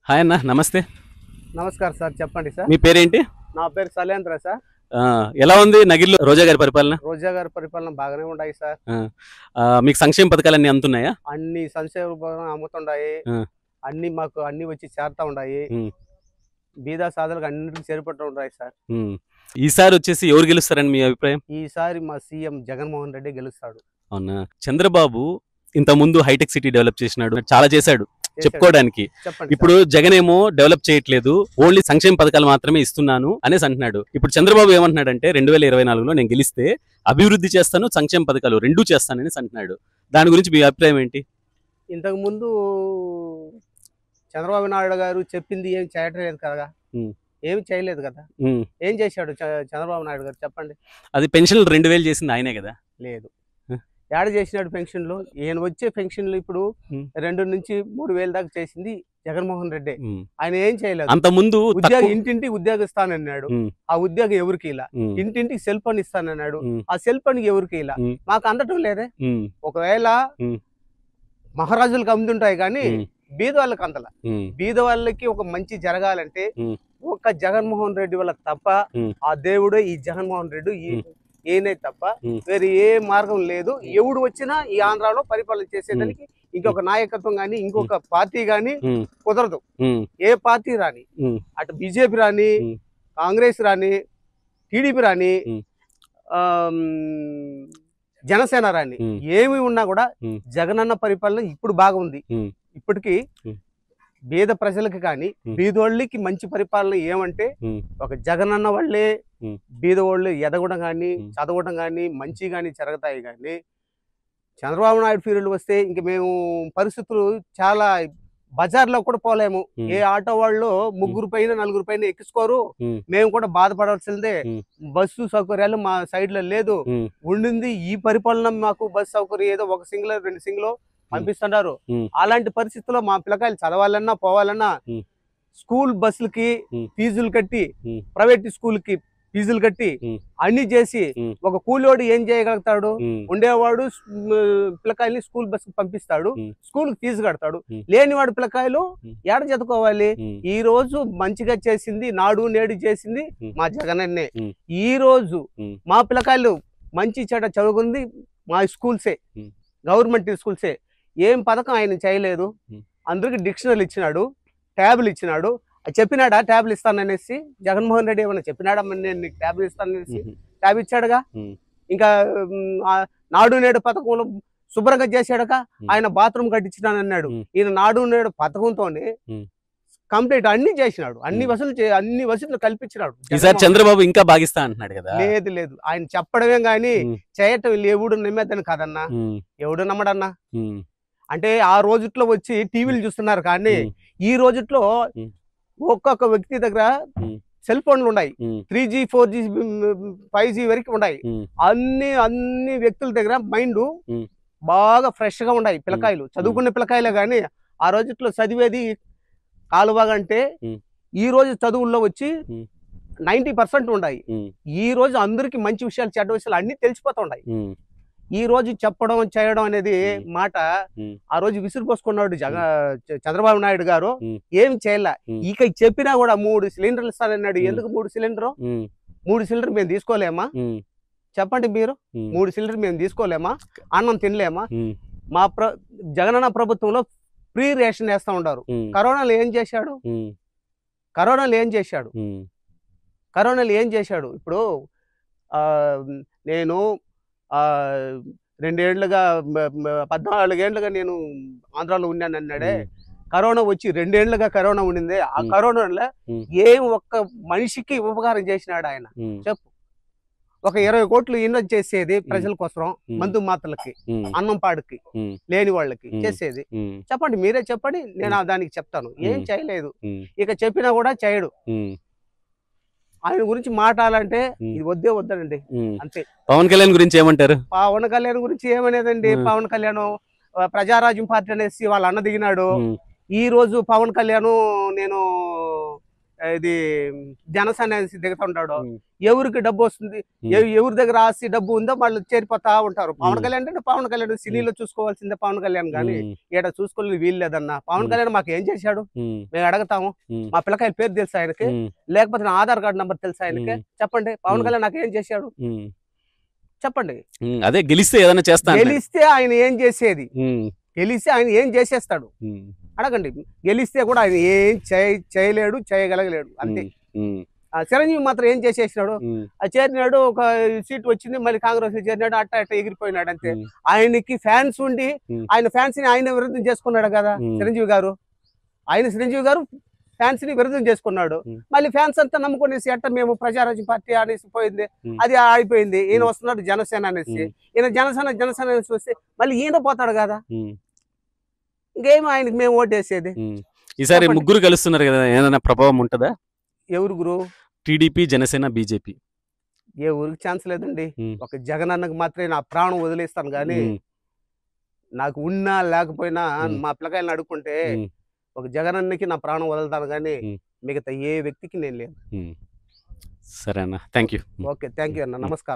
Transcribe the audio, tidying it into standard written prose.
Hi అన్న, నమస్తే. నమస్కారం సార్, చెప్పండి సార్. మీ పేరేంటి? నా పేరు శైలేంద్ర సార్. ఎలా ఉంది నగిరిలో రోజా గారి పరిపాలన? రోజా గారి పరిపాలన బాగానే ఉన్నాయి సార్. మీకు సంక్షేమ పథకాలన్నీ అందుతున్నాయా? అన్ని సంక్షేమ పథకాలు అమ్ముతుండాయి. అన్ని మాకు అన్ని వచ్చి చేరుతా ఉన్నాయి. బీదా సాధనలకు అన్నింటికి చేరిపట్టు ఉన్నాయి సార్. ఈసారి వచ్చేసి ఎవరు గెలుస్తారని మీ అభిప్రాయం? ఈసారి మా సీఎం జగన్మోహన్ రెడ్డి గెలుస్తాడు. అవునా? చంద్రబాబు ఇంత ముందు హైటెక్ సిటీ డెవలప్ చేసినాడు, చాలా చేశాడు చెప్పుకోవడానికి. ఇప్పుడు జగన్ ఏమో డెవలప్ చేయట్లేదు, ఓన్లీ సంక్షేమ పథకాలు మాత్రమే ఇస్తున్నాను అనేసి అంటున్నాడు. ఇప్పుడు చంద్రబాబు ఏమంటున్నాడంటే 2024లో నేను గెలిస్తే అభివృద్ధి చేస్తాను, సంక్షేమ పథకాలు రెండూ చేస్తానని అంటున్నాడు. దాని గురించి మీ అభిప్రాయం ఏంటి? ఇంతకు ముందు చంద్రబాబు నాయుడు గారు చెప్పింది ఏం చేయట్లేదు కదా, ఏమి చేయలేదు కదా. ఏం చేశాడు చంద్రబాబు నాయుడు గారు చెప్పండి? అది పెన్షన్లు 2000 చేసింది ఆయనే కదా. లేదు, యాడ్ చేసినాడు పెన్షన్లు. ఈయన వచ్చే పెన్షన్లు ఇప్పుడు 2 నుంచి 3,000 దాకా చేసింది జగన్మోహన్ రెడ్డి. ఆయన ఏం చేయలేదు. అంత ముందు ఇంటింటికి ఉద్యోగం ఇస్తానన్నాడు, ఆ ఉద్యోగం ఎవరికి ఇలా. ఇంటింటికి సెల్ ఫోన్ ఇస్తానన్నాడు, ఆ సెల్ ఫోన్ ఎవరికి ఇలా. మాకు అందటం లేదే. ఒకవేళ మహారాజులకు అందుంటాయి కానీ బీద వాళ్ళకి అందల. బీద వాళ్ళకి ఒక మంచి జరగాలంటే ఒక జగన్మోహన్ రెడ్డి వల్ల తప్ప, ఆ దేవుడే ఈ జగన్మోహన్ రెడ్డి ఏనే తప్ప వేరే ఏ మార్గం లేదు. ఎవడు వచ్చినా ఈ ఆంధ్రాలో పరిపాలన చేసేదానికి ఇంకొక నాయకత్వం గాని ఇంకొక పార్టీ గాని కుదరదు. ఏ పార్టీ రాని, అటు బీజేపీ రాని, కాంగ్రెస్ రాని, టీడీపీ రాని, జనసేన రాని, ఏమి ఉన్నా కూడా జగనన్న పరిపాలన ఇప్పుడు బాగుంది. ఇప్పటికీ బీద ప్రజలకి కానీ బీదోళ్ళకి మంచి పరిపాలన ఏమంటే ఒక జగనన్న వాళ్ళే బీదవాళ్ళు ఎదగడం కానీ చదవడం కానీ మంచి కానీ జరుగుతాయి. కానీ చంద్రబాబు నాయుడు పీరియడ్ వస్తే ఇంక మేము పరిస్థితులు చాలా బజార్లో కూడా పోలేము. ఏ ఆటో వాళ్ళు 3 పైన 4 పైన ఎక్కించుకోరు. మేము కూడా బాధపడాల్సిందే. బస్సు సౌకర్యాలు మా సైడ్ లో లేదు. ఉండింది ఈ పరిపాలన మాకు బస్సు సౌకర్యం ఏదో 1 సింగిల్ 2 సింగిల్ పంపిస్తున్నారు. అలాంటి పరిస్థితుల్లో మా పిల్లకాయలు చదవాలన్నా పోవాలన్నా స్కూల్ బస్సులకి ఫీజులు కట్టి, ప్రైవేట్ స్కూల్ కి ఫీజులు కట్టి అన్ని చేసి ఒక కూలోడు ఏం చేయగలుగుతాడు? ఉండేవాడు పిల్లకాయల్ని స్కూల్ బస్సు పంపిస్తాడు, స్కూల్ ఫీజు కడతాడు. లేనివాడు పిల్లకాయలు ఏడ చదువుకోవాలి? ఈ రోజు మంచిగా చేసింది నాడు నేడు చేసింది మా జగనన్నే. ఈ రోజు మా పిల్లకాయలు మంచి చెడ్డ చదువుకుంది మా స్కూల్సే, గవర్నమెంట్ స్కూల్సే. ఏం పథకం ఆయన చేయలేదు. అందరికి డిక్షనరీ ఇచ్చినాడు, ట్యాబ్లు ఇచ్చినాడు. చెప్పినాడా ట్యాబ్లు ఇస్తాననేసి? జగన్మోహన్ రెడ్డి ఏమన్నా చెప్పినాడా నేను నీకు ట్యాబ్లు ఇస్తాననేసి? ట్యాబ్ ఇచ్చాడుగా. ఇంకా నాడు నేడు పథకంలో శుభ్రంగా చేశాడుగా. ఆయన బాత్రూమ్ కట్టించినానన్నాడు. ఈయన నాడు నేడు పథకంతోనే కంప్లీట్ అన్ని చేసినాడు, అన్ని వసతులు కల్పించినాడు. ఈసారి చంద్రబాబు ఇంకా బాగిస్తా అంటున్నాడు కదా. లేదు లేదు, ఆయన చెప్పడమే గాని చేయటం ఎవడు నమ్మేదని కాదన్నా. ఎవడు నమ్మడన్నా? అంటే ఆ రోజుట్లో వచ్చి టీవీలు చూస్తున్నారు కానీ ఈ రోజుట్లో ఒక్కొక్క వ్యక్తి దగ్గర సెల్ ఫోన్లు ఉన్నాయి. 3G 4G 5G వరకు ఉన్నాయి. అన్ని వ్యక్తుల దగ్గర మైండ్ బాగా ఫ్రెష్ గా ఉన్నాయి. పిల్లకాయలు చదువుకునే పిల్లకాయలే గాని ఆ రోజుట్లో చదివేది కాలువగా అంటే ఈ రోజు చదువుల్లో వచ్చి 90% ఉన్నాయి. ఈ రోజు అందరికి మంచి విషయాలు చెడ్డ విషయాలు అన్ని తెలిసిపోతుంటాయి. ఈ రోజు చెప్పడం చేయడం అనేది మాట ఆ రోజు విసిరిపోసుకున్నాడు చంద్రబాబు నాయుడు గారు. ఏం చేయలే. ఇక చెప్పినా కూడా 3 సిలిండర్లు ఇస్తానన్నాడు. ఎందుకు 3 సిలిండర్? 3 సిలిండర్ మేము తీసుకోలేమా? చెప్పండి మీరు. 3 సిలిండర్ మేము తీసుకోలేమా? అన్నం తినలేమా? మా జగనన్న ప్రభుత్వంలో ఫ్రీ రేషన్ వేస్తా ఉంటారు. కరోనాలో ఏం చేశాడు? కరోనాలో ఏం చేశాడు? ఇప్పుడు నేను 2 ఏళ్లుగా 14 ఏళ్లుగా నేను ఆంధ్రాలో ఉన్నాను అన్నాడే. కరోనా వచ్చి 2 ఏళ్లుగా కరోనా ఉండింది. ఆ కరోనాలో ఏం ఒక్క మనిషికి ఉపకారం చేసినాడు ఆయన? చెప్పు. ఒక 20 కోట్లు ఇన్వెస్ట్ చేసేది ప్రజల కోసం, మందు మాత్రలకి, అన్నం పాడుకి, లేని వాళ్ళకి చేసేది. చెప్పండి, మీరే చెప్పండి, నేను దానికి చెప్తాను. ఏం చేయలేదు. ఇక చెప్పినా కూడా చేయడు. ఆయన గురించి మాట్లాడాలంటే ఇది వద్దనండి, అంతే. పవన్ కళ్యాణ్ గురించి ఏమంటారు? పవన్ కళ్యాణ్ గురించి ఏమనేదండి? పవన్ కళ్యాణ్ ప్రజారాజ్యం పార్టీ అనేసి వాళ్ళ అన్న దిగినాడు. ఈ రోజు పవన్ కళ్యాణ్ నేను ఇది జనసేన దిగుతుంటాడు, ఎవరికి డబ్బు వస్తుంది, ఎవరి దగ్గర ఆస్తి డబ్బు ఉందో వాళ్ళు చేరిపోతా ఉంటారు. పవన్ కళ్యాణ్ అంటే పవన్ కళ్యాణ్, సినీలో చూసుకోవాల్సిందే పవన్ కళ్యాణ్, కానీ ఈడ చూసుకోలేదు వీలు లేదన్నా. పవన్ కళ్యాణ్ మాకు ఏం చేశాడు మేము అడగతాము. మా పిల్లకాయల పేరు తెలుసు ఆయనకి, లేకపోతే నా ఆధార్ కార్డు నంబర్ తెలుసు ఆయనకి, చెప్పండి. పవన్ కళ్యాణ్ నాకు ఏం చేశాడు చెప్పండి. అదే గెలిస్తే ఏదైనా చేస్తాను, గెలిస్తే ఆయన ఏం చేసేది, గెలిస్తే ఆయన ఏం చేసేస్తాడు అడగండి. గెలిస్తే కూడా ఆయన ఏం చేయలేడు, చేయగలగలేడు అంతే. చిరంజీవి మాత్రం ఏం చేసేసినాడు, చేరినాడు, ఒక సీట్ వచ్చింది, మళ్ళీ కాంగ్రెస్ చేరినాడు, అట్ట ఎగిరిపోయినాడు అంతే. ఆయనకి ఫ్యాన్స్ ఉండి ఆయన ఫ్యాన్స్ ని ఆయన విరుద్ధం చేసుకున్నాడు కదా చిరంజీవి గారు. చిరంజీవి గారు ఫ్యాన్స్ ని విరుద్ధం చేసుకున్నాడు. మళ్ళీ ఫ్యాన్స్ అంతా నమ్ముకునేసి అట్ట మేము ప్రజారాజ్యం పార్టీ అనేసి పోయింది, అది ఆగిపోయింది. ఈయన వస్తున్నాడు జనసేన అనేసి, ఈయన జనసేన అనేసి వస్తే మళ్ళీ ఈయన పోతాడు కదా. ఇంకేమో ఆయనకి మేము ఓటేసేది. ఈసారి ముగ్గురు కలుస్తున్నారు కదా, ఏదైనా ప్రభావం ఉంటుందా? ఎవరు గురు? TDP, Janasena, BJP. ఏ ఊరికి ఛాన్స్ లేదండి. ఒక జగన్ అన్నకు మాత్రమే నా ప్రాణం వదిలేస్తాను, కానీ నాకు ఉన్నా లేకపోయినా మా పిల్లకాయలను అడుక్కుంటే ఒక జగన్ అన్నకి నా ప్రాణం వదులుతాను, కానీ మిగతా ఏ వ్యక్తికి నేను లేదు. సరే అన్న, thank you. Okay, thank you అన్న, నమస్కారం.